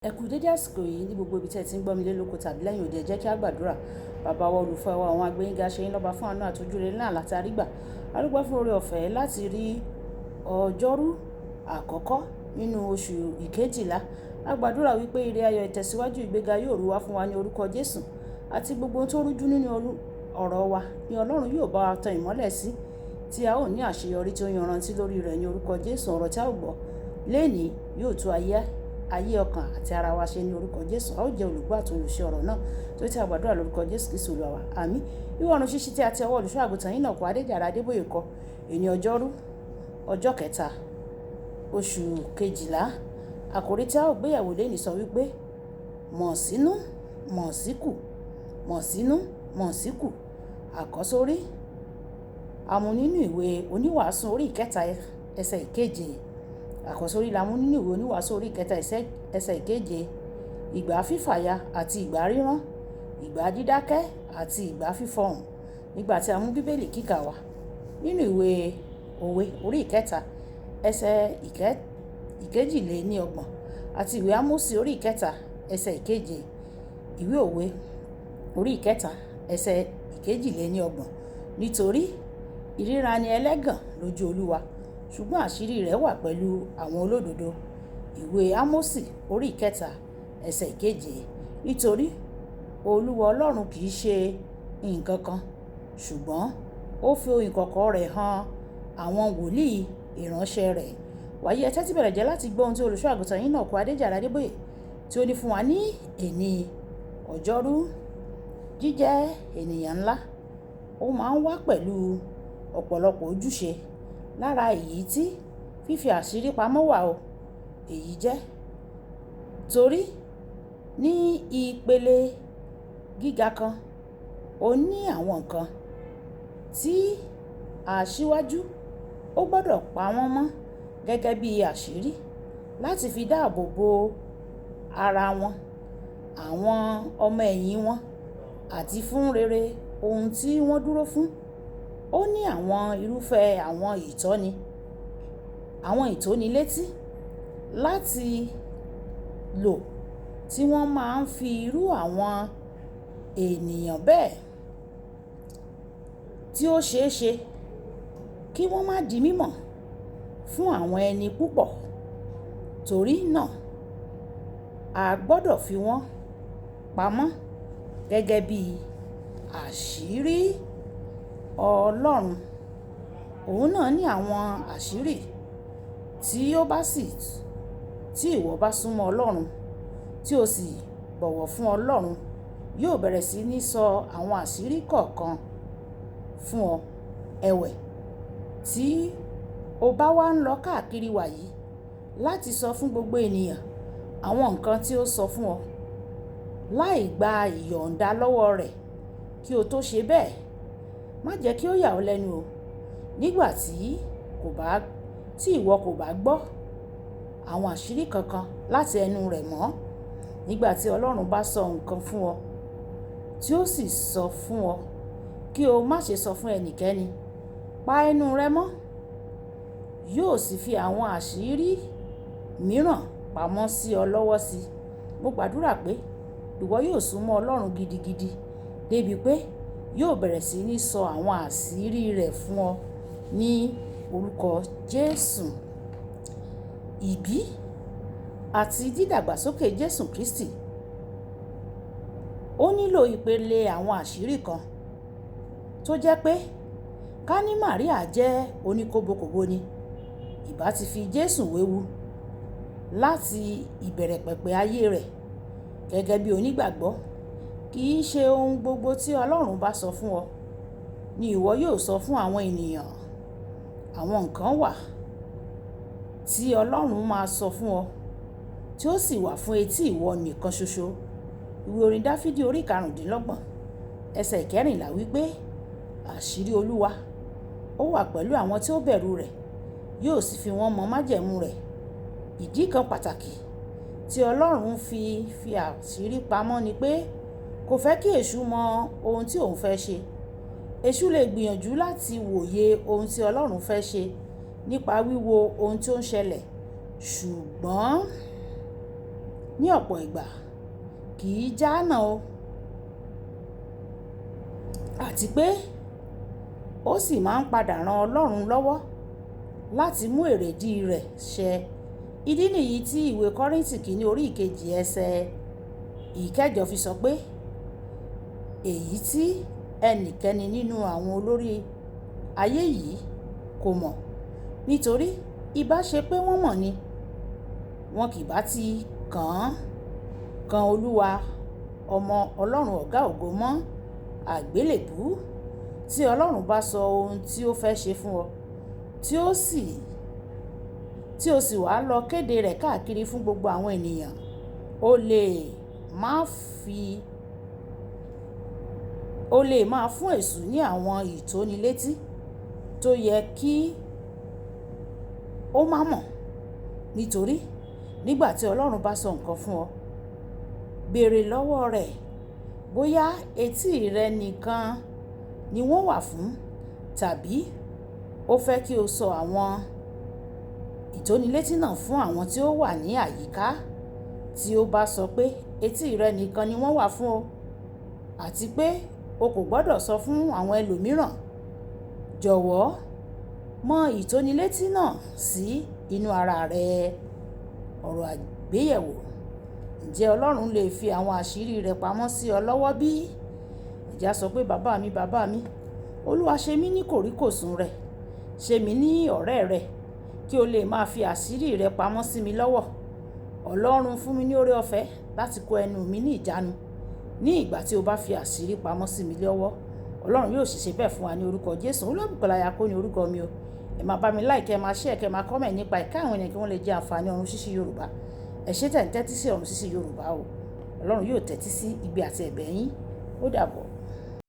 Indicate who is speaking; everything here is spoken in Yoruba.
Speaker 1: Ẹ kú dédé àsìkò yìí ní gbogbo ibi tí ẹ ti ń gbọ́ mi lé lóko tàbí lẹ́yìn òde, ẹ jẹ́ kí a gbàdúrà. Bàbá wa olùfẹ́ wa, àwọn agbẹ́yìnga ṣe yín lọ́ba fún àánú àtúnjúre náà láti àrígbà. Arúgbó fún oore ọ̀fẹ́ láti rí ọjọ́rú àkọ́kọ́ nínú oṣù ìkejìlá. A gbàdúrà wípé ire ayọ̀ ìtẹ̀síwájú ìgbéga yóò rú wá fún wa ní orúkọ Jésù. Àti gbogbo ohun tó rújú nínú ọ̀rọ̀ wa ni Ọlọ́run yóò bá wa tan ìmọ́lẹ̀ sí, tí a ó ní àṣeyọrí tí ó yanrantí lórí rẹ̀ ní orúkọ Jésù. Ọ̀rọ̀ tí a ó gbọ́ lénìí yóò tú ayé ọkàn àti ara wa ṣe ní orúkọ Jésù. A ó jẹ́ olùgbọ́ àti olùṣe ọ̀rọ̀ náà tó ti àgbàdúrà lórúkọ Jésù Kristi Olúwa wa. Àmín. Ìwọ ọ̀run ṣíṣí tí a ti ọwọ́ olùṣọ́ àgùntàn yín náà kọ Adéjàre Adébóyè kọ èní ọjọ́rú ọjọ́ kẹta oṣù kejìlá. Àkòrí tí a ó gbéyẹ̀wò lénìí sọ wípé mọ̀ sínú mọ̀ síkù, mọ̀ sínú mọ̀ síkù. Àkọ́sórí àmú nínú ìwé oníwàásù orí ìkẹta ẹsẹ̀ ìkeje. Àkọ́sórí la mú nínú ìwé oníwàásù orí ìkẹta ẹsẹ̀ ìkeje. Ìgbà fífàya àti ìgbà rírán, ìgbà dídákẹ́ àti ìgbà fífọhùn. Nígbà tí a mú bíbélì kíkà wá nínú ìwé òwe orí ìkẹta ẹsẹ̀ ìkejìléníọgbọ̀n àti ìwé Ámósì orí ìkẹta ẹsẹ̀ ìkeje. Ìwé òwe orí ìkẹta ẹsẹ̀ ìkejìléníọgbọ̀n. Nítorí ìríra ni ẹlẹ́gàn lójú Olúwa, ṣùgbọ́n àṣírí rẹ̀ wà pẹ̀lú àwọn olódodo. Ìwé Ámósì orí ìkẹta ẹsẹ̀ ìkeje. Nítorí Olúwa Ọlọ́run kì í ṣe nǹkan kan, ṣùgbọ́n ó fi ohun ìkọ̀kọ̀ rẹ̀ hàn àwọn wòlíì ìránṣẹ́ rẹ̀. Wàyí ẹ tẹ́tí bẹ̀rẹ̀ jẹ́ láti gbọ́ ohun tí olùṣọ́ àgùntàn yín náà kọ Adéjàre Adébóyè tí ó ní fún wa ní èní ọjọ́rú. Jíjẹ́ ènìyàn ńlá ó máa ń wá pẹ̀lú ọ̀pọ̀lọpọ̀ ojúṣe. Lára èyí tí fífi àṣírí pamọ́ wà o. Èyí jẹ́ torí ní ìpele gíga kan ó ní àwọn nǹkan tí aṣíwájú ó gbọ́dọ̀ pa wọ́n mọ́ gẹ́gẹ́ bí àṣírí láti fi dáàbò bo ara wọn, àwọn ọmọ ẹ̀yìn wọn àti fún rere ohun tí wọ́n dúró fún. Ó ní àwọn irúfẹ́ àwọn ìtónilétí láti lò tí wọ́n máa ń fi irú àwọn ènìyàn bẹ́ẹ̀ tí ó ṣeé ṣe kí wọ́n má di mímọ̀ fún àwọn ẹni púpọ̀. Torí náà a gbọ́dọ̀ fi wọ́n pamọ́ gẹ́gẹ́ bí àṣírí Ọlọ́run. Òun náà ní àwọn àṣírí tí ìwọ bá súnmọ́ Ọlọ́run tí o sì bọ̀wọ̀ fún Ọlọ́run, yóò bẹ̀rẹ̀ sí ní sọ àwọn àṣírí kọ̀ọ̀kan fún ọ. Ẹ̀wẹ̀ tí o bá wá ń lọ káàkiri wàyí láti sọ fún gbogbo ènìyàn àwọn nǹkan tí ó sọ fún ọ láì gba ìyọ̀ǹda lọ́wọ́ rẹ̀ kí o tó ṣe bẹ́ẹ̀, má jẹ́ kí ó yà ọ́ lẹ́nu o. Nígbà tí ìwọ kò bá gbọ́ àwọn àṣírí kankan láti ẹnu rẹ̀ mọ́, nígbà tí Ọlọ́run bá sọ nǹkan fún ọ tí ó sì sọ fún ọ kí o má ṣe sọ fún ẹnikẹ́ni, pa ẹnu rẹ mọ́. Yóò sì fi àwọn àṣírí mìíràn pamọ́ sí ọ lọ́wọ́ sí. Mo gbàdúrà pé ìwọ yóò súnmọ́ Ọlọ́run gidigidi débi pé yóò bẹ̀rẹ̀ sí ní sọ àwọn àṣírí rẹ̀ fún ọ ní orúkọ Jésù. Ìbí àti dídàgbàsókè Jésù Kristi ó nílò ìpele àwọn àṣírí kan tó jẹ́ pé ká ní Màríà jẹ́ oníkóbókòbó ni, ìbá ti fi Jésù wéwu láti ìbẹ̀rẹ̀ pẹ̀pẹ̀ ayé rẹ̀. Gẹ́gẹ́ bí onígbàgbọ́, kì í ṣe ohun gbogbo tí Ọlọ́run bá sọ fún ọ ni ìwọ yóò sọ fún àwọn ènìyàn. Àwọn nǹkan wà tí Ọlọ́run máa sọ fún ọ tí ó sì wà fún etí ìwọ nìkan ṣoṣo. Ìwé orin Dáfídì orí 25 ẹsẹ̀ 14 wípé àṣírí Olúwa ó wà pẹ̀lú àwọn tí ó bẹ̀rù rẹ̀, yóò sì fi wọ́n mọ májẹ̀mú rẹ̀. Ìdí kan pàtàkì tí Ọlọ́run fi àṣírí pamọ́ ni pé kò fẹ́ kí èṣù mọ ohun tí òun fẹ́ ṣe. Èṣù lè gbìyànjú láti wòye ohun tí Ọlọ́run fẹ́ ṣe nípa wíwo ohun tí ó ń ṣẹlẹ̀, ṣùgbọ́n ní ọ̀pọ̀ ìgbà kì í jánà o, àti pé ó sì máa ń padà ran Ọlọ́run lọ́wọ́ láti mú èrèdí rẹ̀ ṣẹ. Ìdí nìyí tí ìwé Kọ́ríńtì kìíní orí ìkejì ẹsẹ̀ ìkẹjọ fi sọ pé èyí tí ẹnikẹ́ni nínú àwọn olórí ayé yìí kò mọ̀, nítorí ìbá ṣe pé wọ́n mọ̀ ni, wọn kì bá ti kan Olúwa ọmọ Ọlọ́run ọ̀gá ògo mọ́ àgbélébùú. Tí Ọlọ́run bá sọ ohun tí ó fẹ́ ṣe fún ọ, tí ó sì wá lọ kéde rẹ̀ káàkiri fún gbogbo àwọn ènìyàn, ó lè máa fún èṣù ní àwọn ìtónilétí tó yẹ kí ó má mọ̀. Nítorí nígbà tí Ọlọ́run bá sọ nǹkan fún ọ, béèrè lọ́wọ́ rẹ̀ bóyá etí rẹ nìkan ni wọ́n wà fún, tàbí ó fẹ́ kí o sọ àwọn ìtónilétí náà fún àwọn tí ó wà ní àyíká. Tí ó bá sọ pé etí rẹ nìkan ni wọ́n wà fún o, àti pé o kò gbọ́dọ̀ sọ fún àwọn ẹlòmíràn, jọ̀wọ́ mọ ìtónilétí náà sí inú ara rẹ. Ọ̀rọ̀ àgbéyẹ̀wò: ǹjẹ́ Ọlọ́run lè fi àwọn àṣírí rẹ̀ pamọ́ sí ọ lọ́wọ́ bí? Ìjà sọ pé bàbá mi, Olúwa ṣe mí ní kòríkòsùn rẹ̀, ṣe mí ní ọ̀rẹ́ rẹ̀, kí o lè máa fi àṣírí rẹ̀ pamọ́ sí mi lọ́wọ́. Ọlọ́run fún mi ní oore ọ̀fẹ́ láti kó ẹnu mi ní ìjánu ní ìgbà tí o bá fi àṣírí pamọ́ sí mi lọ́wọ́. Ọlọ́run yóò ṣiṣẹ́ bẹ́ẹ̀ fún wa ní orúkọ Jésù. Olúbùkọ́lá Ayako ní orúkọ mi o. Ẹ máa bá mi like, ẹ máa share, kẹ́ máa comment nípa ìka àwọn ènìyàn kí wọ́n lè jẹ àǹfààní ọ̀run ṣíṣí Yorùbá. Ẹ ṣé tẹ́ ń tẹ́tí sí ọ̀run ṣíṣí Yorùbá o. Ọlọ́run yóò tẹ́tí sí igbe àti ẹ̀bẹ̀ yín. Ó dàbọ̀.